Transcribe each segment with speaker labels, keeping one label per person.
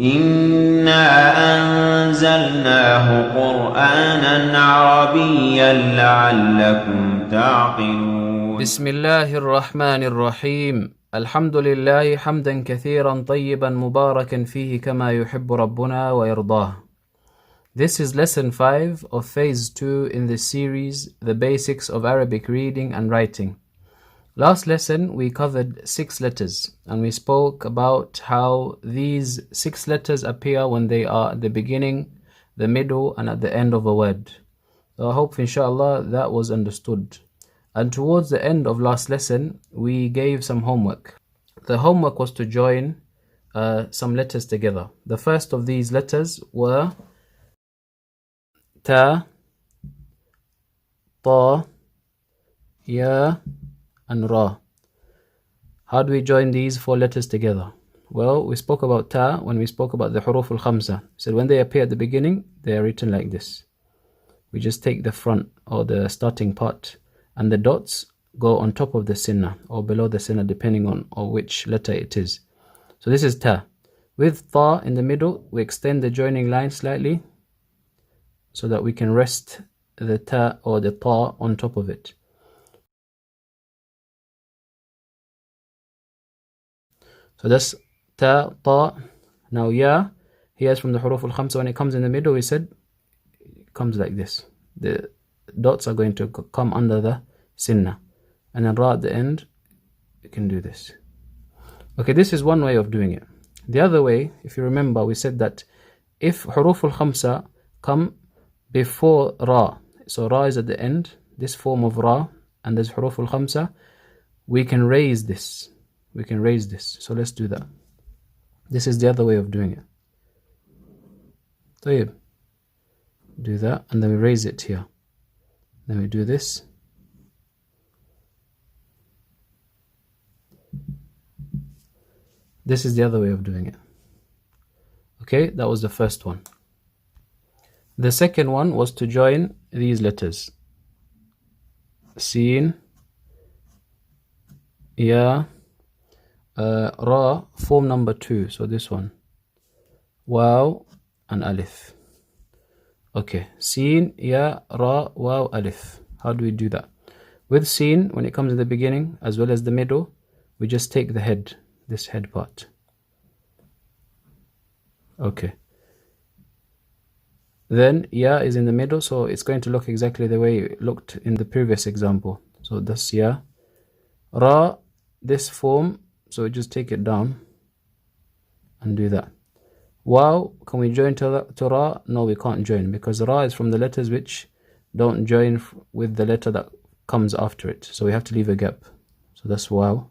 Speaker 1: إنا أنزلناه قرآنا عربيا لعلكم تعقلون.
Speaker 2: بسم الله الرحمن الرحيم. الحمد لله حمدا كثيرا طيبا مباركا فيه كما يحب ربنا ويرضاه. This is lesson 5 of phase 2 in the series The Basics of Arabic Reading and Writing. Last lesson we covered 6 letters and we spoke about how these 6 letters appear when they are at the beginning, the middle and at the end of a word. So I hope inshallah that was understood. And towards the end of last lesson we gave some homework. The homework was to join some letters together. The first of these letters were Ta, Ta, Ya and Ra. How do we join these 4 letters together? Well, we spoke about Ta when we spoke about the huruf al-khamsa. So when they appear at the beginning, they are written like this. We just take the front or the starting part and the dots go on top of the sinna or below the sinna depending on which letter it is. So this is Ta. With Ta in the middle, we extend the joining line slightly so that we can rest the Ta or the Ta on top of it. So that's Ta, Ta. Now Ya, here is from the huruf al-khamsa. When it comes in the middle, we said it comes like this. The dots are going to come under the sinna. And then Ra at the end, you can do this. Okay, this is one way of doing it. The other way, if you remember, we said that if huruf al-khamsa come before Ra, so Ra is at the end, this form of Ra, and there's huruf al-khamsa, we can raise this. We can raise this. So let's do that. This is the other way of doing it. طيب. Do that, and then we raise it here. Then we do this. This is the other way of doing it. Okay, that was the first one. The second one was to join these letters. Sin, Ya, Ra, form number 2. So this one. Waw and Aleph. Okay, Sin, Ya, Ra, Waw, Aleph. How do we do that? With Sin, when it comes in the beginning as well as the middle, we just take the head, this head part. Okay. Then Ya is in the middle, so it's going to look exactly the way it looked in the previous example. So that's Ya. Ra, this form, so we just take it down and do that. Waw, can we join to Ra? No, we can't join because Ra is from the letters which don't join with the letter that comes after it. So we have to leave a gap. So that's Waw.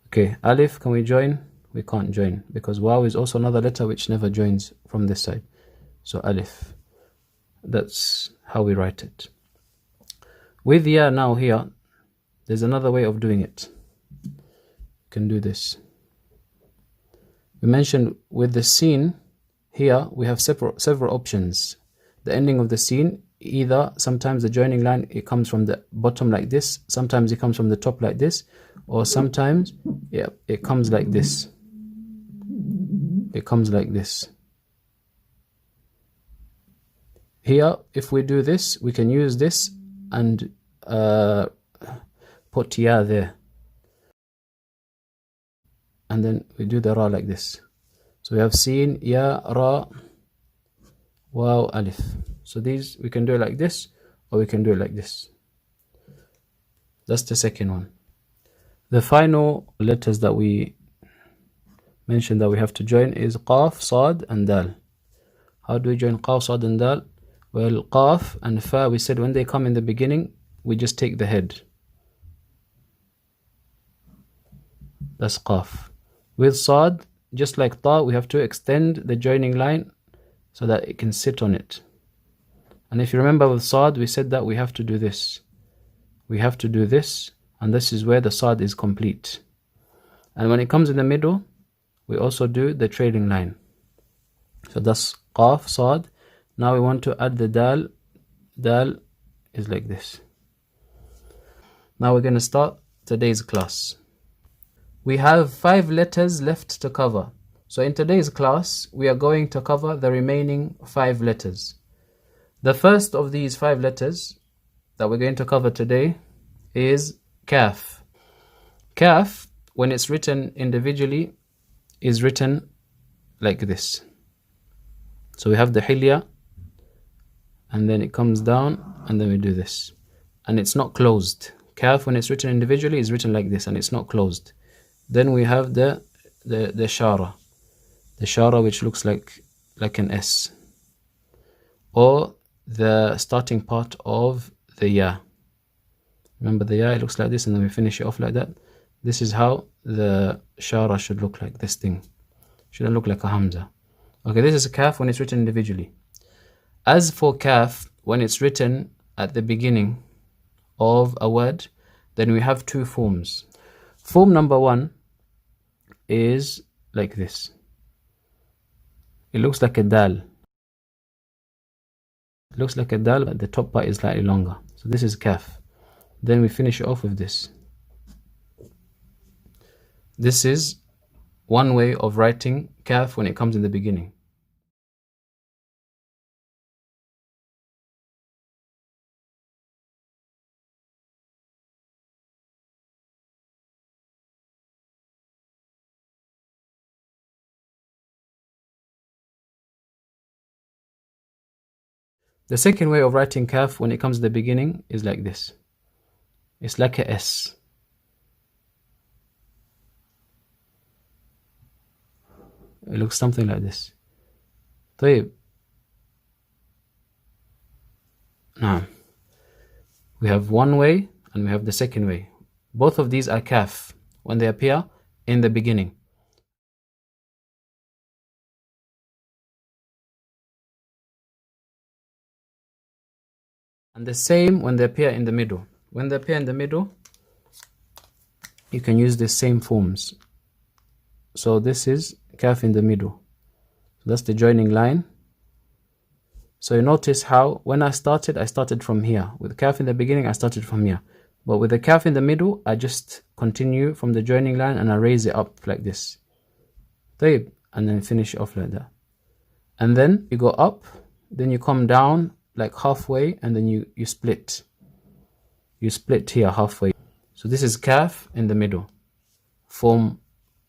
Speaker 2: Okay, Aleph, can we join? We can't join because Waw is also another letter which never joins from this side. So Aleph. That's how we write it. With Ya now here, there's another way of doing it. You can do this. We mentioned with the Sin, here we have several options. The ending of the Sin, either sometimes the joining line, it comes from the bottom like this, sometimes it comes from the top like this, or sometimes it comes like this. It comes like this. Here, if we do this, we can use this and put Ya there. And then we do the Ra like this. So we have Sin, Ya, Ra, Waw, Aleph. So these, we can do it like this, or we can do it like this. That's the second one. The final letters that we mentioned that we have to join is Qaf, Sad, and Dal. How do we join Qaf, Sad, and Dal? Well, Qaf and Fa, we said when they come in the beginning, we just take the head. That's Qaf. With Sad, just like Ta, we have to extend the joining line so that it can sit on it. And if you remember with Sad, we said that we have to do this. We have to do this, and this is where the Sad is complete. And when it comes in the middle, we also do the trailing line. So that's Qaf, Sad. Now we want to add the Dal. Dal is like this. Now we're going to start today's class. We have 5 letters left to cover. So in today's class, we are going to cover the remaining 5 letters. The first of these 5 letters that we're going to cover today is kaf. Kaf, when it's written individually, is written like this. So we have the hilya, and then it comes down, and then we do this. And it's not closed. Kaf, when it's written individually, is written like this, and it's not closed. Then we have the shara. The shara, which looks like an S. Or the starting part of the ya. Remember the ya, it looks like this, and then we finish it off like that. This is how the shara should look like, this thing. Shouldn't look like a Hamza. Okay, this is a kaf when it's written individually. As for kaf, when it's written at the beginning of a word, then we have 2 forms. Form number 1 is like this. It looks like a dal. It looks like a dal, but the top part is slightly longer. So this is kaf. Then we finish it off with this. This is one way of writing kaf when it comes in the beginning. The second way of writing kaf when it comes to the beginning is like this. It's like a S. It looks something like this. طيب. Now, we have one way and we have the second way. Both of these are kaf when they appear in the beginning. And the same when they appear in the middle. When they appear in the middle, you can use the same forms. So this is kaf in the middle. So that's the joining line. So you notice how when I started from here. With kaf in the beginning, I started from here. But with the kaf in the middle, I just continue from the joining line and I raise it up like this. And then finish off like that. And then you go up, then you come down like halfway, and then you split. You split here halfway. So this is kaf in the middle. Form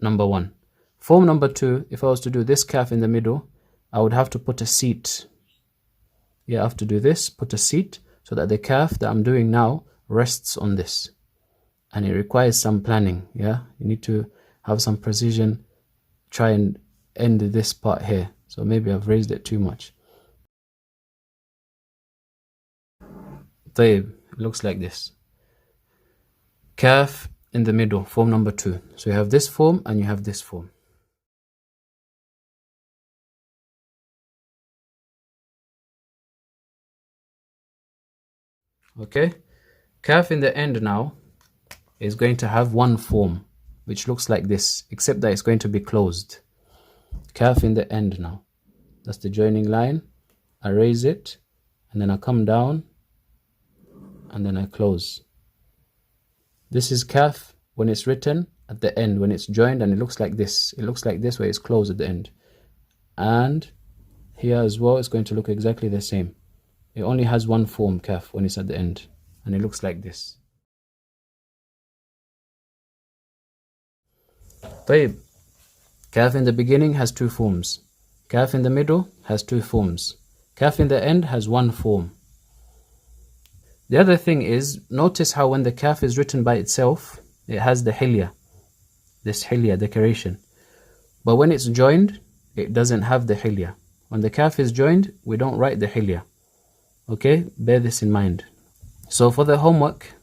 Speaker 2: number 1. Form number 2, if I was to do this kaf in the middle, I would have to put a seat. Yeah, I have to do this, put a seat, so that the kaf that I'm doing now rests on this. And it requires some planning, yeah? You need to have some precision, try and end this part here. So maybe I've raised it too much. It looks like this. Kaf in the middle, form number 2. So you have this form and you have this form. Okay, kaf in the end now is going to have one form, which looks like this, except that it's going to be closed. Kaf in the end now. That's the joining line. I raise it, and then I come down, and then I close. This is kaf when it's written at the end, when it's joined, and it looks like this. It looks like this where it's closed at the end. And here as well, it's going to look exactly the same. It only has one form, kaf, when it's at the end, and it looks like this. Kaf in the beginning has 2 forms. Kaf in the middle has 2 forms. Kaf in the end has 1 form. The other thing is, notice how when the kaf is written by itself, it has the hilya, this hilya decoration. But when it's joined, it doesn't have the hilya. When the kaf is joined, we don't write the hilya. Okay, bear this in mind. So for the homework,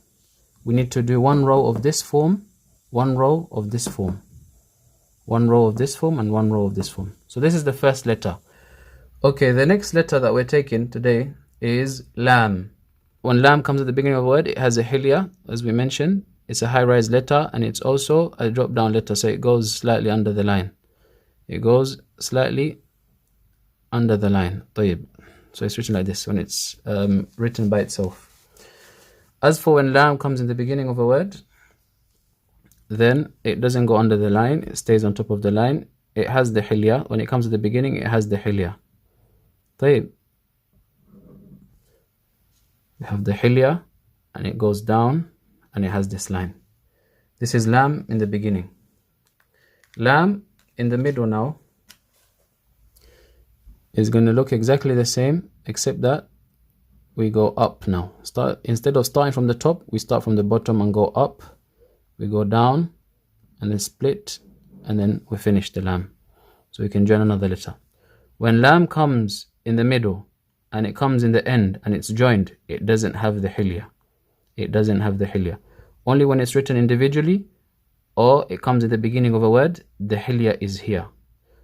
Speaker 2: we need to do 1 row of this form, 1 row of this form, 1 row of this form, and 1 row of this form. So this is the first letter. Okay, the next letter that we're taking today is lam. When lam comes at the beginning of a word, it has a hilya, as we mentioned. It's a high-rise letter, and it's also a drop-down letter, so it goes slightly under the line. It goes slightly under the line. So it's written like this when it's written by itself. As for when lam comes in the beginning of a word, then it doesn't go under the line, it stays on top of the line. It has the hilya. When it comes to the beginning, it has the hilya. طيب. We have the hilya, and it goes down, and it has this line. This is lam in the beginning. Lam in the middle now is going to look exactly the same, except that we go up now. Instead of starting from the top, we start from the bottom and go up. We go down, and then split, and then we finish the lam. So we can join another letter. When lam comes in the middle, and it comes in the end, and it's joined, it doesn't have the hilya. It doesn't have the hilya. Only when it's written individually, or it comes at the beginning of a word, the hilya is here.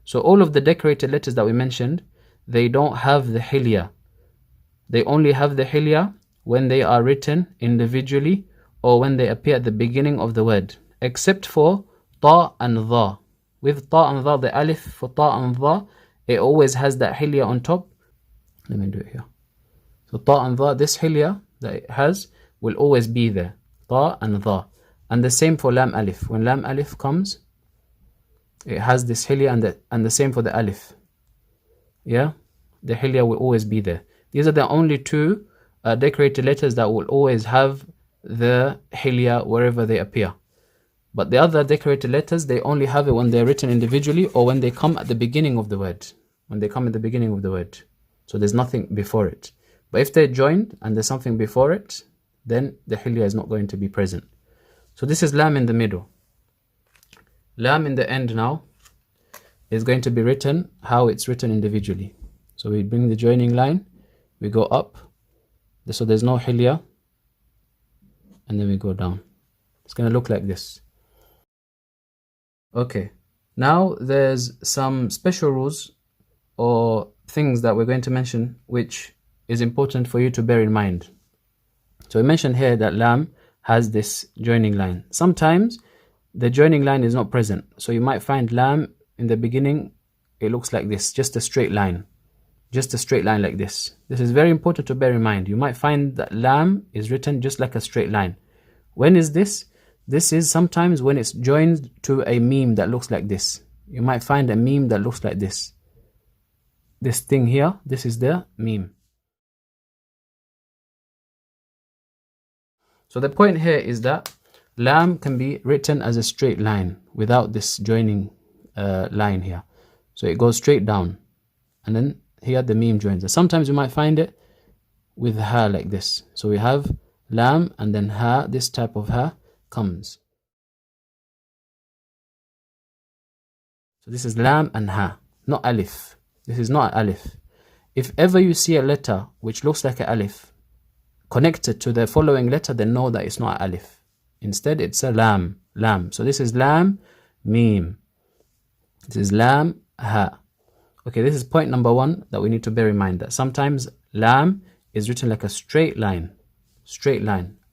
Speaker 2: So all of the decorated letters that we mentioned, they don't have the hilya. They only have the hilya when they are written individually, or when they appear at the beginning of the word, except for ta and dha. With ta and dha, the alif for ta and dha, it always has that hilya on top. Let me do it here. So ta and dha, this hilya that it has will always be there. Ta and dha. And the same for lam alif. When lam alif comes, it has this hilya, and the same for the alif. Yeah? The hilya will always be there. These are the only two decorated letters that will always have the hilya wherever they appear. But the other decorated letters, they only have it when they're written individually, or when they come at the beginning of the word. When they come at the beginning of the word. So there's nothing before it. But if they're joined and there's something before it, then the hilya is not going to be present. So this is lam in the middle. Lam in the end now is going to be written how it's written individually. So we bring the joining line, we go up, so there's no hilya, and then we go down. It's going to look like this. Okay, now there's some special rules or things that we're going to mention which is important for you to bear in mind. So we mentioned here that lam has this joining line. Sometimes the joining line is not present. So you might find lam in the beginning, it looks like this, just a straight line. Just a straight line like this. This is very important to bear in mind. You might find that lam is written just like a straight line. When is this? This is sometimes when it's joined to a meme that looks like this. You might find a meme that looks like this. This thing here, this is the meme. So the point here is that lam can be written as a straight line without this joining line here. So it goes straight down, and then here the meme joins. Sometimes you might find it with ha like this. So we have lam and then ha, this type of ha comes. So this is lam and ha, not alif. This is not alif. If ever you see a letter which looks like an alif connected to the following letter, then know that it's not an alif. Instead, it's a lam, lam. So this is lam, meme. This is lam, ha. Okay, this is point number one that we need to bear in mind, that sometimes lam is written like a straight line,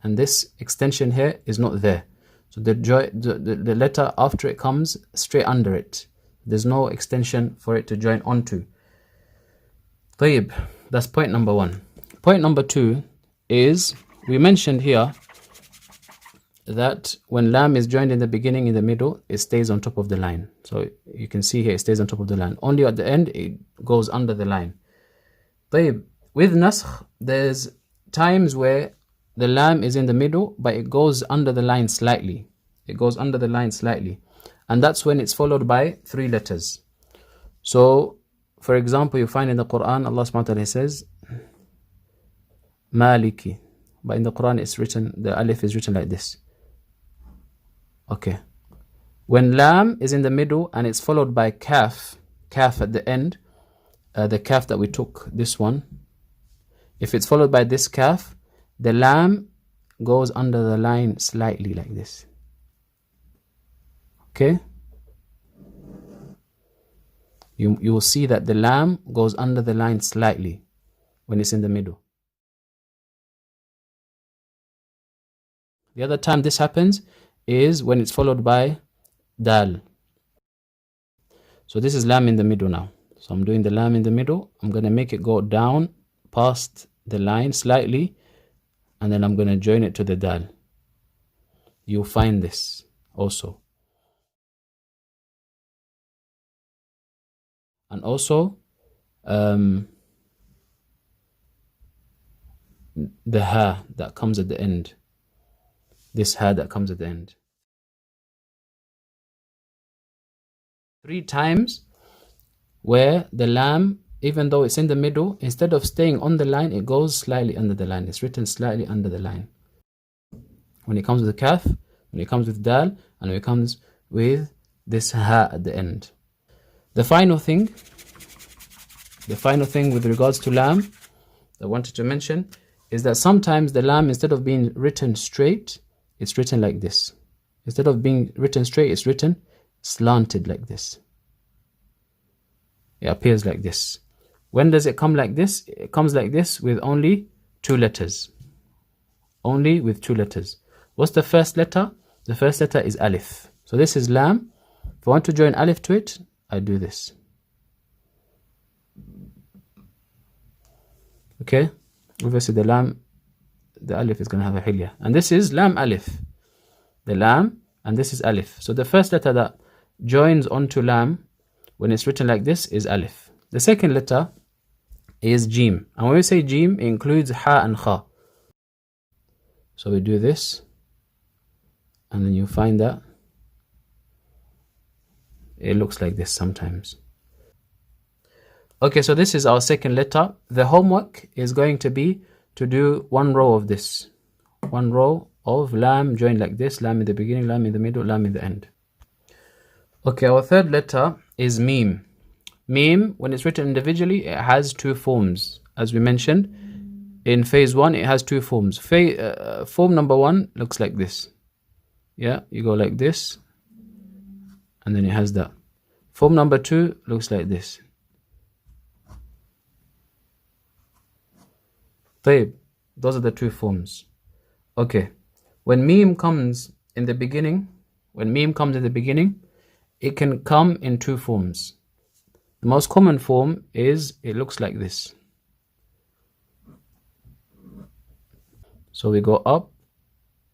Speaker 2: and this extension here is not there. So the letter after it comes straight under it. There's no extension for it to join onto. طيب, that's point number one. Point number two is, we mentioned here that when lam is joined in the beginning, in the middle, it stays on top of the line. So you can see here it stays on top of the line. Only at the end it goes under the line. طيب, with naskh, there's times where the lam is in the middle, but it goes under the line slightly. It goes under the line slightly. And that's when it's followed by three letters. So, for example, you find in the Quran, Allah subhanahu wa ta'ala says, Maliki. But in the Quran, it's written, the alif is written like this. Okay. When lam is in the middle and it's followed by kaf at the end, the kaf that we took, this one, if it's followed by this kaf, the lam goes under the line slightly like this. Okay? You will see that the lam goes under the line slightly when it's in the middle. The other time this happens is when it's followed by dal. So this is lam in the middle now. So I'm doing the lam in the middle. I'm going to make it go down past the line slightly, and then I'm going to join it to the dal. You'll find this. also. And also the ha that comes at the end. This ha that comes at the end. 3 times where the lam, even though it's in the middle, instead of staying on the line, it goes slightly under the line. It's written slightly under the line. When it comes with kaf, when it comes with dal, and when it comes with this ha at the end. The final thing with regards to lam that I wanted to mention is that sometimes the lam, instead of being written straight, it's written like this. Instead of being written straight, it's written slanted like this. It appears like this. When does it come like this? It comes like this with only 2 letters. Only with 2 letters. What's the first letter? The first letter is Aleph. So this is lam. If I want to join Aleph to it, I do this. Okay? Obviously the lam, the Aleph is going to have a hilya. And this is lam Aleph. The lam, and this is Aleph. So the first letter that joins onto lam when it's written like this is Aleph. The second letter is Jim. And when we say Jim, it includes Ha and Kha. So we do this. And then you find that it looks like this sometimes. Okay, so this is our second letter. The homework is going to be to do 1 row of this. 1 row of lam joined like this. Lam in the beginning, lam in the middle, lam in the end. Okay, our third letter is Mim. Mim, when it's written individually, it has 2 forms. As we mentioned, in phase 1, it has 2 forms. Form number 1 looks like this. Yeah, you go like this, and then it has that. Form number 2 looks like this. Those are the 2 forms. Okay, when meme comes in the beginning, it can come in 2 forms. The most common form is it looks like this. So we go up,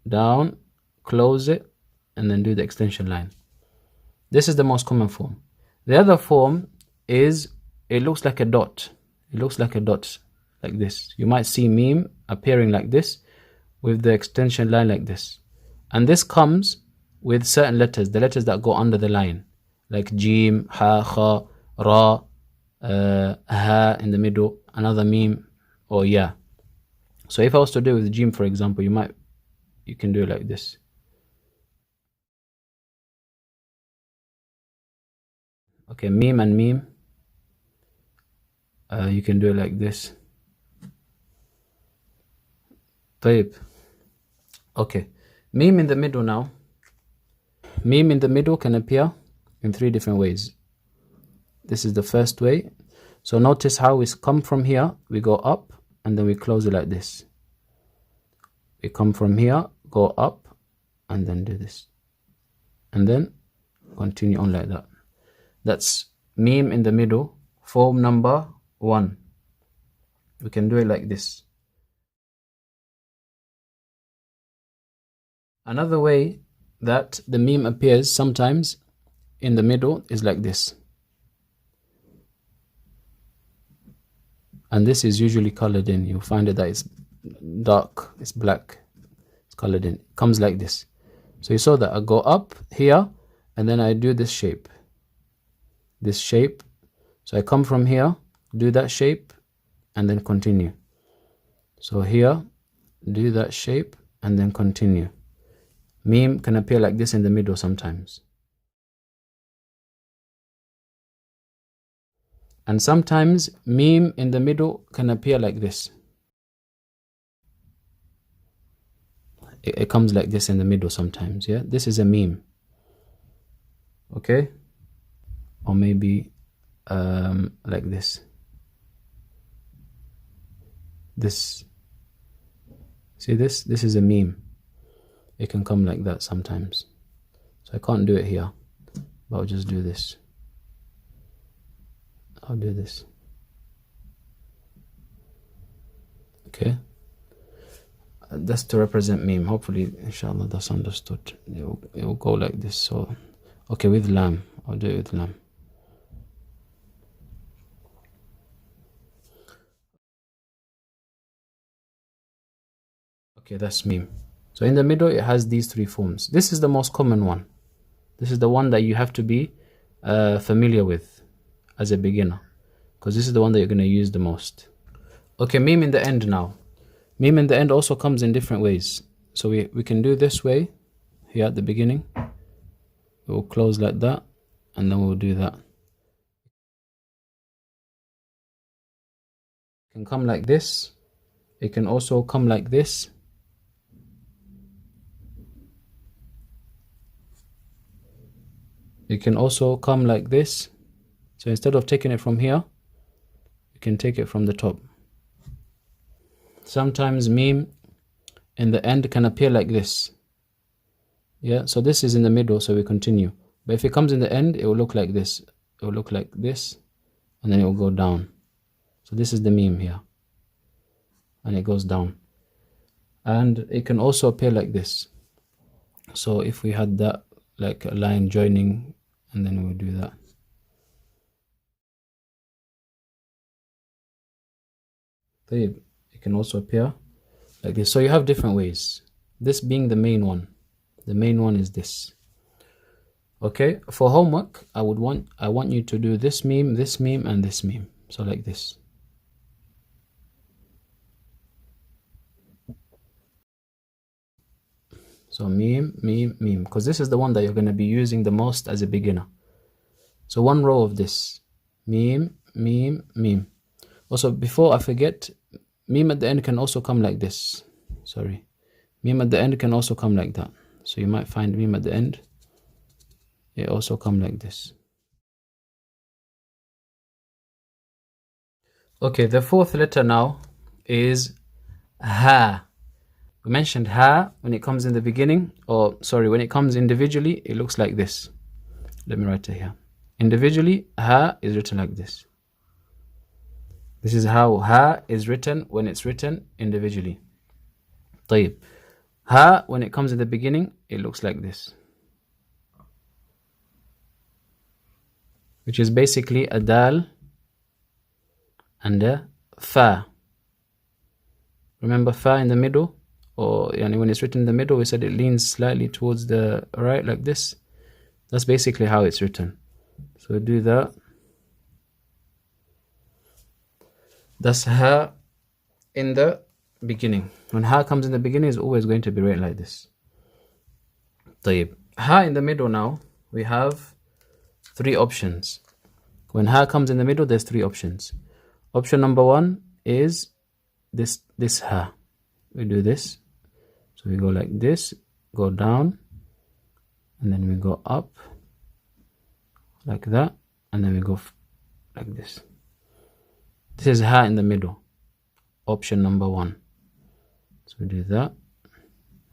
Speaker 2: down, close it, and then do the extension line. This is the most common form. The other form is it looks like a dot. It looks like a dot like this. You might see meme appearing like this with the extension line like this. And this comes with certain letters, the letters that go under the line, like Jim, Ha, Kha, Ra, Ha in the middle, another meme, or Ya. So if I was to do with Jim, for example, you can do it like this. Okay, meme and meme. You can do it like this. Okay, meme in the middle now. Meme in the middle can appear in 3 different ways. This is the first way. So notice how we come from here, we go up, and then we close it like this. We come from here, go up, and then do this. And then continue on like that. That's meme in the middle, form number 1. We can do it like this. Another way that the meme appears sometimes in the middle is like this. And this is usually colored in. You'll find it that it's dark, it's black, it's colored in. It comes like this. So you saw that I go up here, and then I do this shape. This shape. So I come from here, do that shape, and then continue. So here, do that shape, and then continue. Meme can appear like this in the middle sometimes. And sometimes meme in the middle can appear like this. It comes like this in the middle sometimes, yeah? This is a meme. Okay? Or maybe like this. This. See this? This is a meme. It can come like that sometimes. So I can't do it here, but I'll just do this. I'll do this. Okay. That's to represent meme. Hopefully, inshallah, that's understood. It will go like this. So, okay, with lam. I'll do it with lam. Okay, that's meme. So in the middle, it has these three forms. This is the most common one. This is the one that you have to be familiar with as a beginner, because this is the one that you're going to use the most. Okay, meme in the end now. Meme in the end also comes in different ways. So we can do this way here at the beginning. It will close like that, and then we'll do that. It can come like this. It can also come like this. It can also come like this. So instead of taking it from here, you can take it from the top. Sometimes meme in the end can appear like this. Yeah, so this is in the middle, so we continue. But if it comes in the end, it will look like this. It will look like this, and then it will go down. So this is the meme here. And it goes down. And it can also appear like this. So if we had that, like a line joining, and then we'll do that. It can also appear like this. So you have different ways. This being the main one. The main one is this. Okay, for homework, I want you to do this meme, and this meme. So like this. So meme, because this is the one that you're going to be using the most as a beginner. So one row of this. Meme. Also, before I forget, meme at the end can also come like this. Sorry. Meme at the end can also come like that. So you might find meme at the end. It also come like this. Okay, the fourth letter now is ha. We mentioned ha when it comes in the beginning, or sorry, when it comes individually, it looks like this. Let me write it here. Individually, ha is written like this. This is how ha is written when it's written individually. طيب. Ha, when it comes in the beginning, it looks like this. Which is basically a dal and a fa. Remember fa in the middle? Or when it's written in the middle, we said it leans slightly towards the right like this. That's basically how it's written. So we do that. That's ha in the beginning. When ha comes in the beginning, it's always going to be written like this. طيب. Ha in the middle now, we have three options. When ha comes in the middle, there's three options. Option number one is this ha. We do this. So we go like this, go down, and then we go up like that, and then we go like this. This is ha in the middle. Option number one. So we do that,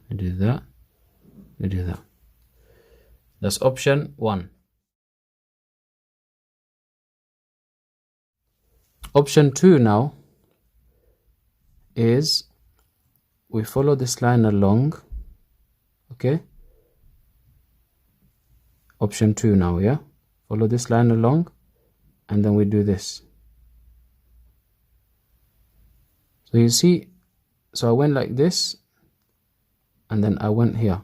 Speaker 2: we do that, we do that. That's option one. Option two now is we follow this line along. Okay? Option two now, yeah? Follow this line along, and then we do this. So you see, so I went like this, and then I went here.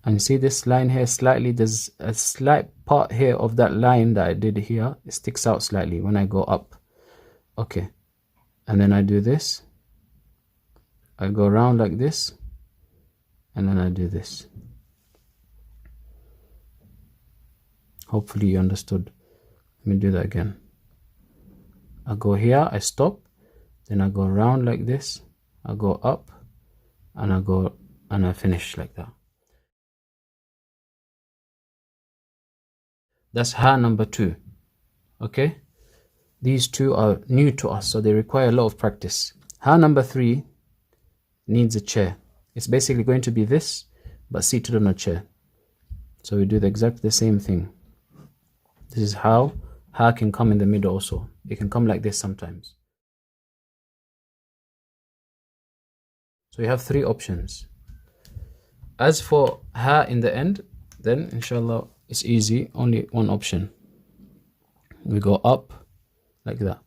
Speaker 2: And see this line here slightly, there's a slight part here of that line that I did here. It sticks out slightly when I go up. Okay. And then I do this. I go around like this. And then I do this. Hopefully you understood. Let me do that again. I go here, I stop. Then I go around like this. I go up. And I go and I finish like that. That's ha number two. Okay? These two are new to us, so they require a lot of practice. Ha number three needs a chair. It's basically going to be this, but seated on a chair. So we do exactly the same thing. This is how ha can come in the middle also. It can come like this sometimes. So you have three options. As for ha in the end, then inshallah it's easy, only one option. We go up like that.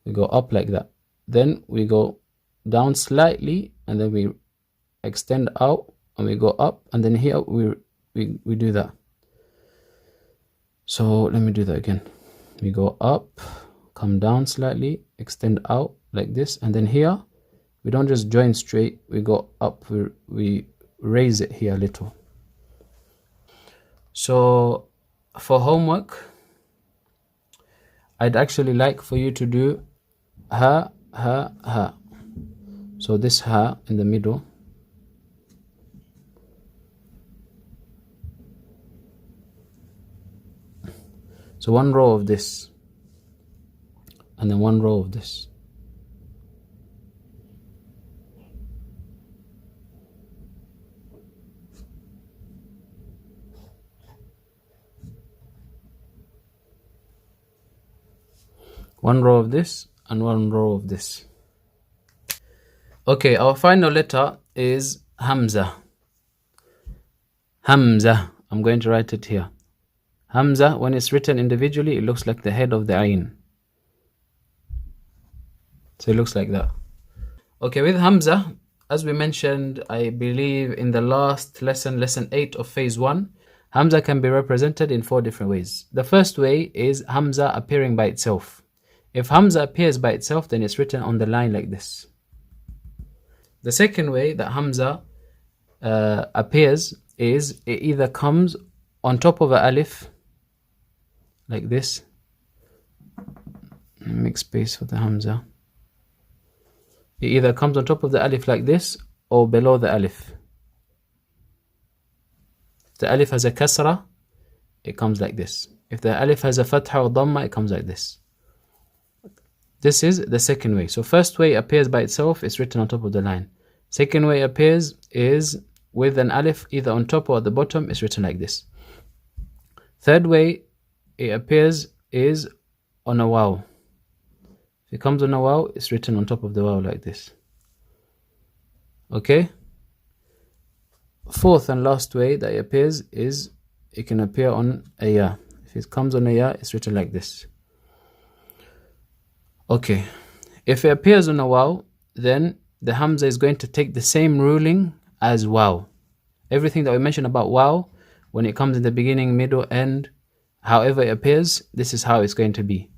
Speaker 2: We go up like that. Then we go down slightly, and then we extend out, and we go up, and then here we do that. So let me do that again. We go up, come down slightly, extend out like this, and then here we don't just join straight, we go up, we raise it here a little. So for homework, I'd actually like for you to do ha, ha, ha. So this ha in the middle, so one row of this, and then one row of this. One row of this and one row of this. Okay, our final letter is Hamza. Hamza. I'm going to write it here. Hamza, when it's written individually, it looks like the head of the ayn. So it looks like that. Okay, with Hamza, as we mentioned, I believe in the last lesson, lesson 8 of phase 1, Hamza can be represented in 4 different ways. The first way is Hamza appearing by itself. If Hamza appears by itself, then it's written on the line like this. The second way that Hamza appears is it either comes on top of an alif, like this. Make space for the Hamza. It either comes on top of the alif like this, or below the alif. If the alif has a kasra, it comes like this. If the alif has a fatha or dhamma, it comes like this. This is the second way. So first way appears by itself, it's written on top of the line. Second way appears is with an alif either on top or at the bottom, it's written like this. Third way it appears is on a waw. If it comes on a waw, it's written on top of the waw like this. Okay? Fourth and last way that it appears is it can appear on a ya. If it comes on a ya, it's written like this. Okay, if it appears on a waw, then the Hamza is going to take the same ruling as waw. Everything that we mentioned about waw, when it comes in the beginning, middle, end, however it appears, this is how it's going to be.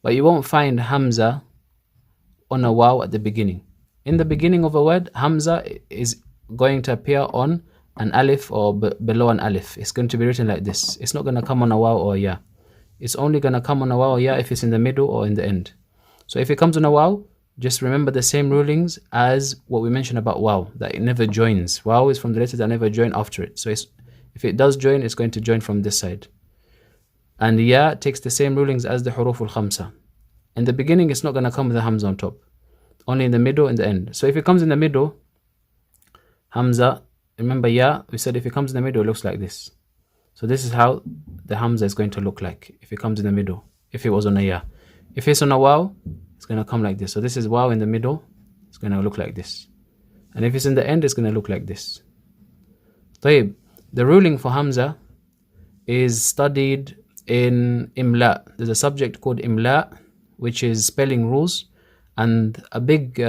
Speaker 2: But you won't find Hamza on a waw at the beginning. In the beginning of a word, Hamza is going to appear on an alif or below an alif. It's going to be written like this. It's not going to come on a waw or a ya. It's only going to come on a waw or ya if it's in the middle or in the end. So if it comes on a waw, just remember the same rulings as what we mentioned about waw, that it never joins. Waw is from the letters that never join after it. So if it does join, it's going to join from this side. And ya takes the same rulings as the huruf al-khamsa. In the beginning, it's not going to come with the Hamza on top. Only in the middle and the end. So if it comes in the middle, Hamza, remember ya, we said if it comes in the middle, it looks like this. So this is how the Hamza is going to look like if it comes in the middle, if it was on a ya. If it's on a waw, it's going to come like this. So this is waw in the middle, it's going to look like this. And if it's in the end, it's going to look like this. طيب, the ruling for Hamza is studied in Imla. There's a subject called Imla, which is spelling rules. And a big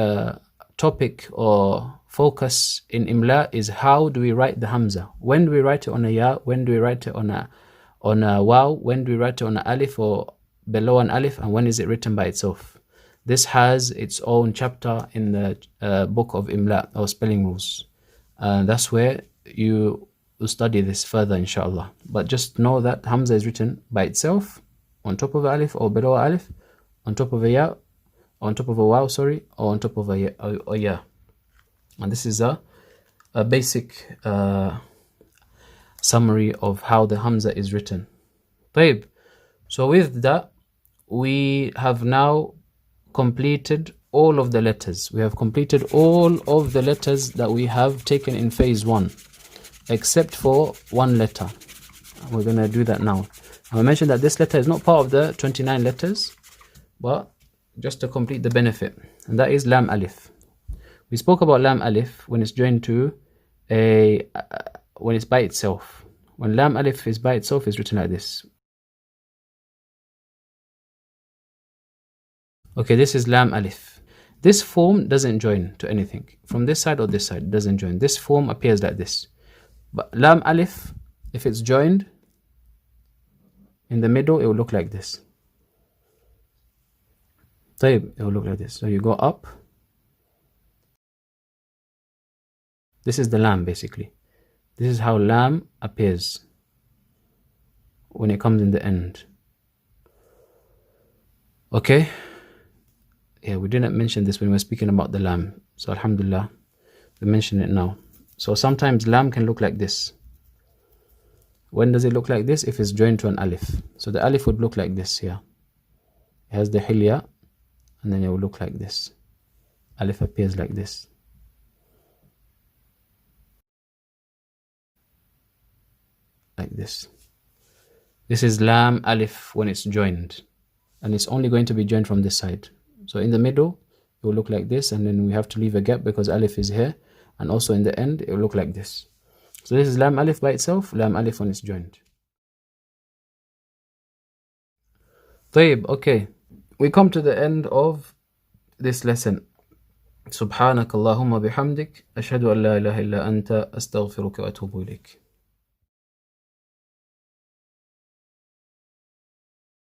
Speaker 2: topic or focus in Imla is how do we write the Hamza? When do we write it on a ya? When do we write it on a waw? When do we write it on an alif or below an alif? And when is it written by itself? This has its own chapter in the book of Imla or spelling rules. That's where you will study this further, inshallah. But just know that Hamza is written by itself, on top of alif or below alif, on top of a ya, on top of a waw, or on top of a ya. And this is a basic summary of how the Hamza is written. طيب. So with that, we have now completed all of the letters. We have completed all of the letters that we have taken in phase 1, except for one letter. We're going to do that now. And I mentioned that this letter is not part of the 29 letters, but just to complete the benefit. And that is Lam Alif. We spoke about lam alif when it's joined to when it's by itself. When lam alif is by itself, it's written like this. Okay, this is lam alif. This form doesn't join to anything. From this side or this side, it doesn't join. This form appears like this. But lam alif, if it's joined in the middle, it will look like this. It will look like this. So you go up. This is the lam basically. This is how lam appears when it comes in the end. Okay. Yeah, we didn't mention this when we were speaking about the lam. So alhamdulillah, we mention it now. So sometimes lam can look like this. When does it look like this? If it's joined to an alif. So the alif would look like this here. It has the hilya, and then it will look like this. Alif appears like this. Like this. This is lam alif when it's joined. And it's only going to be joined from this side. So in the middle, it will look like this, and then we have to leave a gap because alif is here. And also in the end, it will look like this. So this is lam alif by itself, lam alif when it's joined. Okay. We come to the end of this lesson. سبحانك اللهم بحمدك أشهد أن لا إله إلا أنت أستغفرك وأتوب إليك.